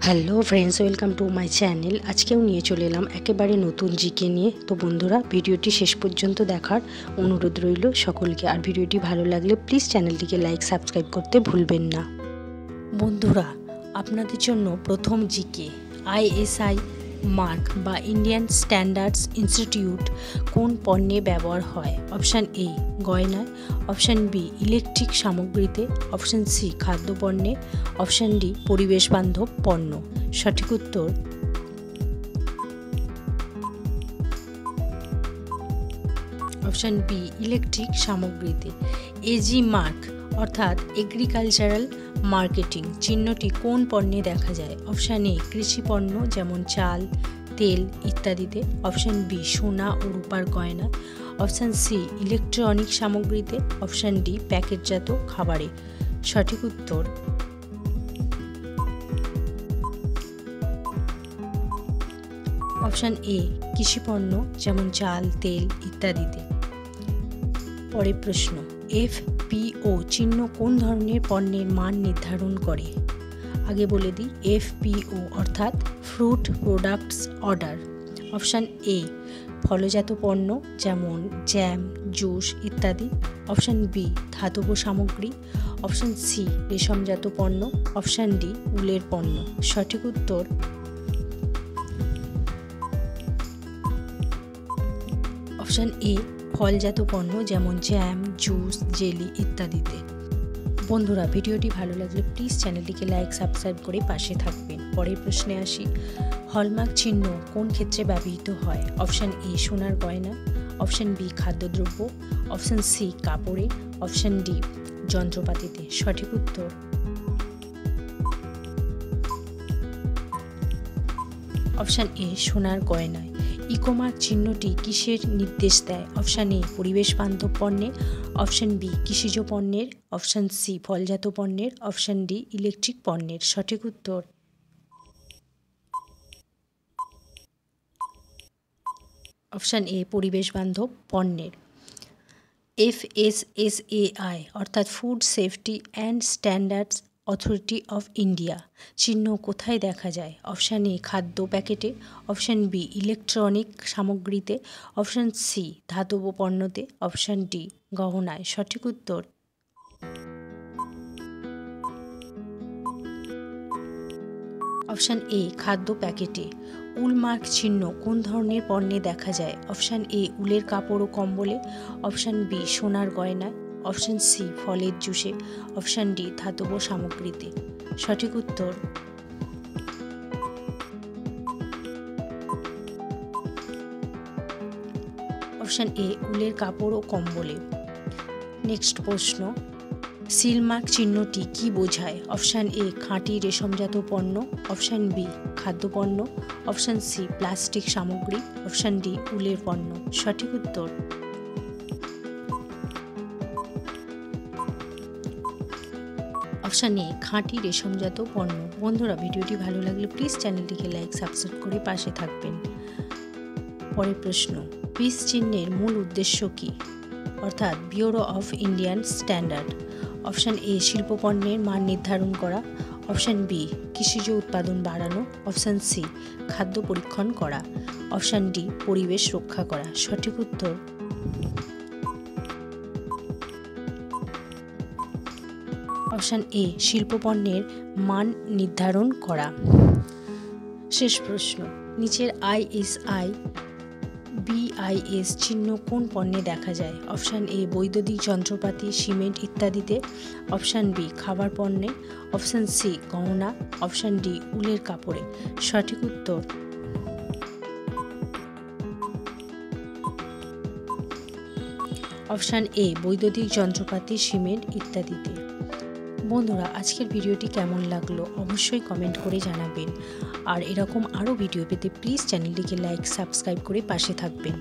Hello friends, welcome to my channel. আজকেও নিয়ে চলে এলাম একেবারে নতুন জিকে নিয়ে। তো বন্ধুরা, ভিডিওটি শেষ পর্যন্ত দেখার অনুরোধ রইল সকলকে। আর ভিডিওটি ভালো লাগলে প্লিজ চ্যানেলটিকে লাইক সাবস্ক্রাইব করতে ভুলবেন না। বন্ধুরা, আপনাদের জন্য প্রথম জিকে। আইএসআই মার্ক বা ইন্ডিয়ান স্ট্যান্ডার্ডস ইনস্টিটিউট কোন পণ্যে ব্যবহার হয়? অপশান এ গয়নায়, অপশান বি ইলেকট্রিক সামগ্রীতে, অপশান সি খাদ্যপণ্যে, অপশান ডি পরিবেশ বান্ধব পণ্য। সঠিক উত্তর অপশান বি ইলেকট্রিক সামগ্রীতে। এজি মার্ক অর্থাৎ এগ্রিকালচারাল মার্কেটিং চিহ্নটি কোন পণ্যে দেখা যায়? অপশান এ কৃষি পণ্য যেমন চাল, তেল ইত্যাদিতে, অপশান বি সোনা ও রূপার গয়না, অপশান সি ইলেকট্রনিক সামগ্রীতে, অপশান ডি প্যাকেটজাত খাবারে। সঠিক উত্তর অপশান এ কৃষি পণ্য যেমন চাল, তেল ইত্যাদিতে। পরের প্রশ্ন, এফপিও চিহ্ন কোন ধরনের পণ্যের মান নির্ধারণ করে? আগে বলে দিই, এফপিও অর্থাৎ fruit products order. Option A ফলজাত পণ্য যেমন জ্যাম, জুস ইত্যাদি, অপশান বি ধাতব সামগ্রী, অপশান সি রেশমজাত পণ্য, অপশান ডি উলের পণ্য। সঠিক উত্তর অপশান এ ফলজাত পণ্য যেমন জ্যাম, জুস, জেলি ইত্যাদিতে। বন্ধুরা, ভিডিওটি ভালো লাগলে প্লিজ চ্যানেলটিকে লাইক সাবস্ক্রাইব করে পাশে থাকবেন। পরের প্রশ্নে আসি, হলমার্ক চিহ্ন কোন ক্ষেত্রে ব্যবহৃত হয়? অপশান এ সোনার গয়না, অপশান বি খাদ্যদ্রব্য, অপশান সি কাপড়ে, অপশান ডি যন্ত্রপাতিতে। সঠিক উত্তর অপশান এ সোনার গয়নায়। ইকোমার্ক চিহ্নটি কিসের নির্দেশ দেয়? অপশান এ পরিবেশ বান্ধব পণ্যে, অপশান বি কৃষিজ পণ্যের, অপশান সি ফলজাত পণ্যের, অপশান ডি ইলেকট্রিক পণ্যের। সঠিক উত্তর অপশান এ পরিবেশ বান্ধব পণ্যের। এফএসএসএআই অর্থাৎ food safety and standards authority of India চিহ্ন কোথায় দেখা যায়? অপশান এ খাদ্য প্যাকেটে, অপশান বি ইলেকট্রনিক সামগ্রীতে, অপশান সি ধাতব পণ্যতে, অপশান ডি গহনায়। সঠিক উত্তর অপশান এ খাদ্য প্যাকেটে। উলমার্ক চিহ্ন কোন ধরনের পণ্যে দেখা যায়? অপশান এ উলের কাপড় ও কম্বলে, অপশান বি সোনার গয়নায়, অপশান সি ফলের জুসে, অপশান ডি ধাতব সামগ্রীতে। সঠিক উত্তর অপশান এ উলের কাপড় ও কম্বলে। নেক্সট প্রশ্ন, সিলমার্ক চিহ্নটি কি বোঝায়? অপশান এ খাঁটি রেশমজাত পণ্য, অপশান বি খাদ্যপণ্য, অপশান সি প্লাস্টিক সামগ্রী, অপশান ডি উলের পণ্য। সঠিক উত্তর অপশান এ খাঁটি রেশমজাত পণ্য। বন্ধুরা, ভিডিওটি ভালো লাগলে প্লিজ চ্যানেলটিকে লাইক সাবস্ক্রাইব করে পাশে থাকবেন। পরের প্রশ্ন, পিস চিহ্নের মূল উদ্দেশ্য কী? অর্থাৎ bureau of Indian standard. Option A শিল্পপণ্যের মান নির্ধারণ করা, অপশান বি কৃষিজ উৎপাদন বাড়ানো, অপশান সি খাদ্য পরীক্ষণ করা, অপশান ডি পরিবেশ রক্ষা করা। সঠিক উত্তর অপশান এ শিল্পপণ্যের মান নির্ধারণ করা। শেষ প্রশ্ন, নিচের আইএসআই বিআইএস চিহ্ন কোন পণ্যে দেখা যায়? অপশান এ বৈদ্যুতিক যন্ত্রপাতি, সিমেন্ট ইত্যাদিতে, অপশান বি খাবার পণ্যে, অপশান সি গহনা, অপশান ডি উলের কাপড়ে। সঠিক উত্তর অপশান এ বৈদ্যুতিক যন্ত্রপাতি, সিমেন্ট ইত্যাদিতে। বন্ধুরা, আজকের ভিডিওটি কেমন লাগলো অবশ্যই কমেন্ট করে জানাবেন। আর এরকম আরও ভিডিও পেতে প্লিজ চ্যানেলটিকে লাইক সাবস্ক্রাইব করে পাশে থাকবেন।